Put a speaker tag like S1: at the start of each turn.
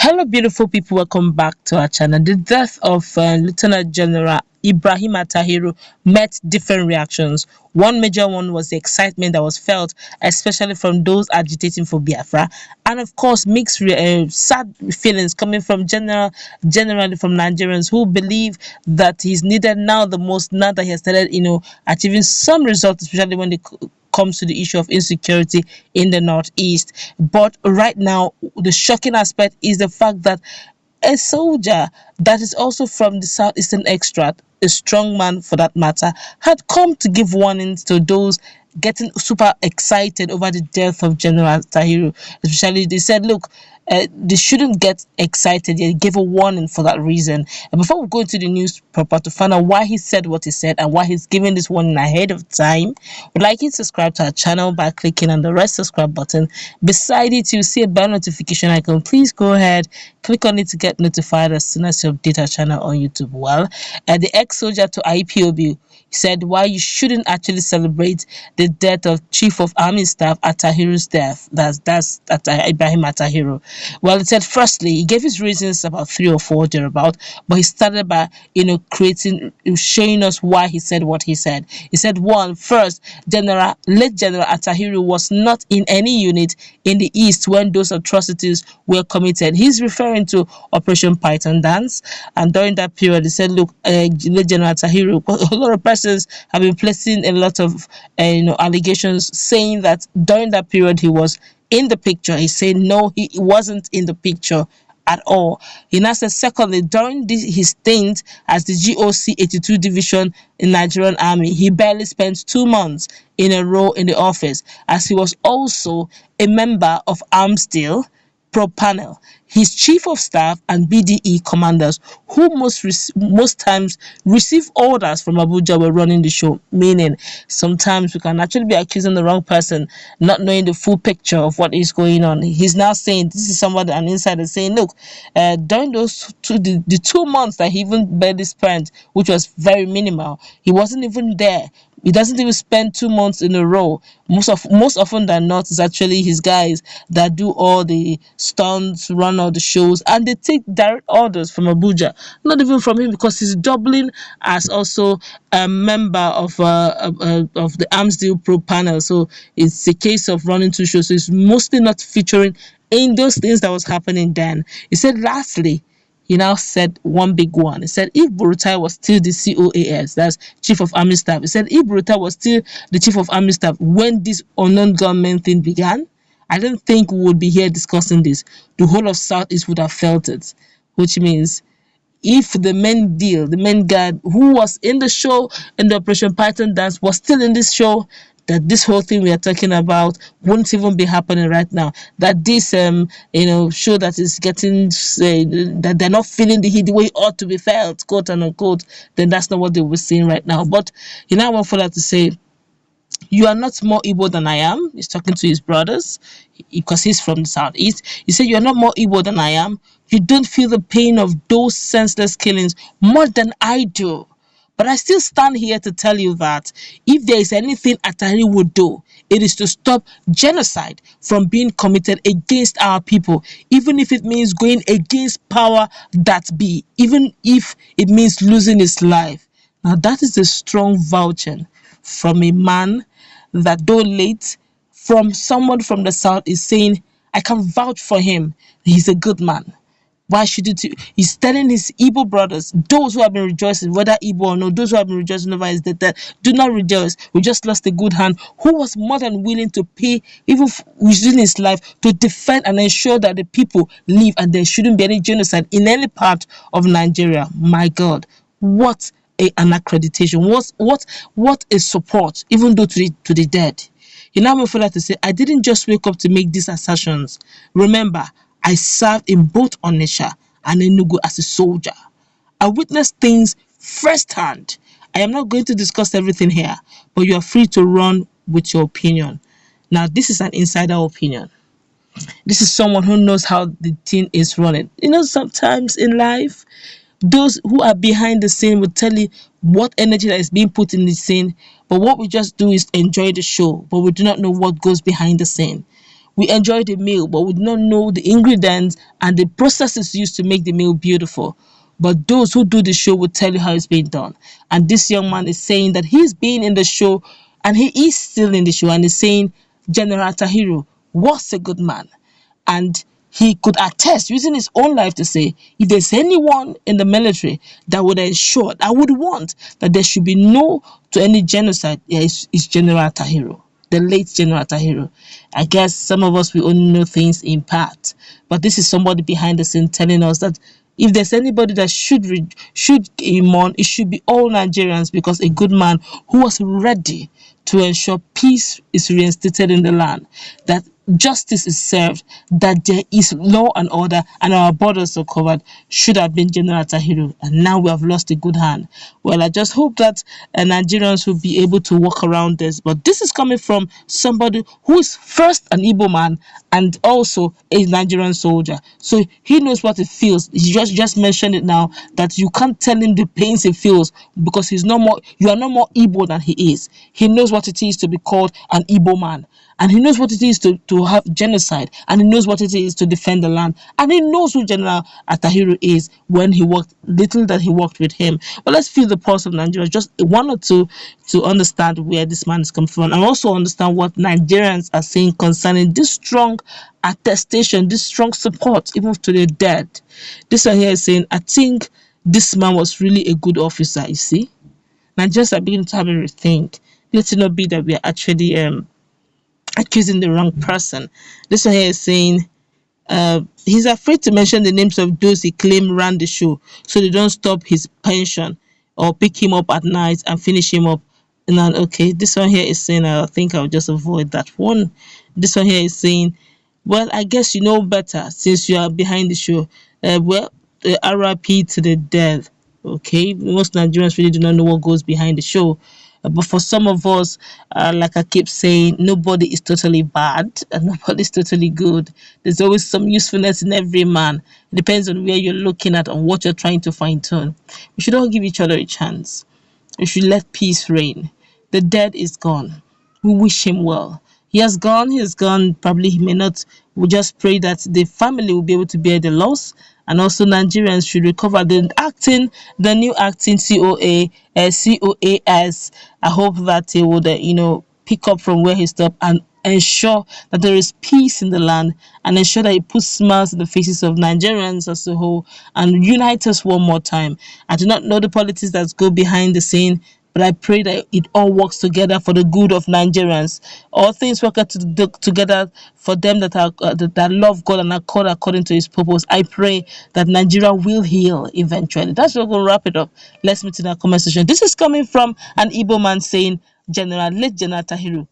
S1: Hello, beautiful people. Welcome back to our channel. The death of Lieutenant General Ibrahim Atahiru met different reactions. One major one was the excitement that was felt, especially from those agitating for Biafra, and of course, sad feelings coming from generally from Nigerians who believe that he's needed now the most. Now that he has started, achieving some results, especially when they comes to the issue of insecurity in the northeast. But right now, the shocking aspect is the fact that a soldier that is also from the southeastern extract, a strong man for that matter, had come to give warnings to those getting super excited over the death of General Tahiru. Especially, they said, look, they shouldn't get excited. They gave a warning for that reason. And before we go into the news proper to find out why he said what he said and why he's giving this warning ahead of time, would like you to subscribe to our channel by clicking on the red subscribe button. Beside it, you'll see a bell notification icon. Please go ahead, click on it to get notified as soon as you update our channel on YouTube. Well, the ex-soldier to IPOB said why you shouldn't actually celebrate the death of Chief of Army Staff Atahiru's death. That's Ibrahim Atahiru. Well, he said firstly, he gave his reasons about 3 or 4 thereabout, but he started by showing us why he said what he said. He said first, late General Atahiru was not in any unit in the east when those atrocities were committed. He's referring to Operation Python Dance, and during that period, he said, look, late General Atahiru, a lot of persons have been placing a lot of allegations saying that during that period he was in the picture. He said no, he wasn't in the picture at all. He now said secondly, during his stint as the GOC 82 division in Nigerian Army, he barely spent 2 months in a row in the office, as he was also a member of Arms Deal Pro Panel. His chief of staff and BDE commanders, who most times receive orders from Abuja, were running the show. Meaning, sometimes we can actually be accusing the wrong person, not knowing the full picture of what is going on. He's now saying this is somebody, an insider, saying, look, during those the 2 months that he even barely spent, which was very minimal, he wasn't even there. He doesn't even spend 2 months in a row. Most often than not, it's actually his guys that do all the stunts, run all the shows, and they take direct orders from Abuja, not even from him, because he's doubling as also a member of the Arms Deal Pro Panel. So it's a case of running 2 shows. So it's mostly not featuring in those things that was happening then. He said, lastly, he now said one big one. He said if Burutai was still the COAS, that's Chief of Army Staff, he said if Burutai was still the Chief of Army Staff when this unknown gunmen thing began, I don't think we would be here discussing this. The whole of Southeast would have felt it, which means if the main guard who was in the show in the Operation Python Dance was still in this show, that this whole thing we are talking about wouldn't even be happening right now. That this show that is getting that they're not feeling the heat the way it ought to be felt, quote and unquote, then that's not what they were saying right now. But I want for that to say, you are not more Igbo than I am. He's talking to his brothers because he's from the southeast. He said, you are not more Igbo than I am. You don't feel the pain of those senseless killings more than I do. But I still stand here to tell you that if there is anything Atari would do, it is to stop genocide from being committed against our people, even if it means going against power that be, even if it means losing his life. Now that is a strong vouching from a man that, though late, from someone from the south, is saying, I can vouch for him. He's a good man. Why should it? He's telling his Igbo brothers, those who have been rejoicing, whether Igbo or no, those who have been rejoicing over his death, that do not rejoice. We just lost a good hand who was more than willing to pay, even within his life, to defend and ensure that the people live and there shouldn't be any genocide in any part of Nigeria. My God, what an accreditation! What a support, even though to the dead. You now for that to say, I didn't just wake up to make these assertions. Remember, I served in both Onitsha and Enugu as a soldier. I witnessed things firsthand. I am not going to discuss everything here, but you are free to run with your opinion. Now, this is an insider opinion. This is someone who knows how the thing is running. Sometimes in life, those who are behind the scene will tell you what energy that is being put in the scene, but what we just do is enjoy the show, but we do not know what goes behind the scene. We enjoy the meal, but we do not know the ingredients and the processes used to make the meal beautiful. But those who do the show will tell you how it's being done. And this young man is saying that he's been in the show and he is still in the show and is saying General Tahiru was a good man. And he could attest using his own life to say, if there's anyone in the military that would ensure, I would want that there should be no to any genocide, yeah, it's General Tahiru, the late General Tahiru. I guess some of us, we only know things in part, but this is somebody behind the scene telling us that if there's anybody that should mourn, it should be all Nigerians, because a good man who was ready to ensure peace is reinstated in the land, that justice is served, that there is law and order, and our borders are covered, should have been General Tahiru. And now we have lost a good hand. Well, I just hope that Nigerians will be able to walk around this. But this is coming from somebody who is first an Igbo man and also a Nigerian soldier. So he knows what it feels. He just mentioned it now, that you can't tell him the pains he feels, because he's no more, you are no more Igbo than he is. He knows what it is to be called an Igbo man. And he knows what it is to have genocide. And he knows what it is to defend the land. And he knows who General Atahiru is when he worked, little that he worked with him. But let's feel the pulse of Nigeria, just one or two, to understand where this man is coming from. And also understand what Nigerians are saying concerning this strong attestation, this strong support, even to the dead. This one here is saying, I think this man was really a good officer, you see. Nigerians are beginning to have a rethink. Let it not be that we are actually accusing the wrong person. This one here is saying he's afraid to mention the names of those he claimed ran the show, so they don't stop his pension or pick him up at night and finish him up. And then, okay, this one here is saying, I think I'll just avoid that one. This one here is saying, well, I guess you know better since you are behind the show. Well, RIP to the dead. Okay, most Nigerians really do not know what goes behind the show. But for some of us, like I keep saying, nobody is totally bad and nobody is totally good. There's always some usefulness in every man. It depends on where you're looking at and what you're trying to fine tune. We should all give each other a chance. We should let peace reign. The dead is gone. We wish him well. He has gone, he has gone. Probably he may not. We just pray that the family will be able to bear the loss, and also Nigerians should recover the new acting COA, COAS. I hope that he would, pick up from where he stopped and ensure that there is peace in the land, and ensure that he puts smiles in the faces of Nigerians as a whole and unite us one more time. I do not know the politics that go behind the scene, but I pray that it all works together for the good of Nigerians. All things work out together for them that are that love God and are called according to His purpose. I pray that Nigeria will heal eventually. That's what we're going to wrap it up. Let's meet in our comment section. This is coming from an Igbo man saying, General, late General Tahiru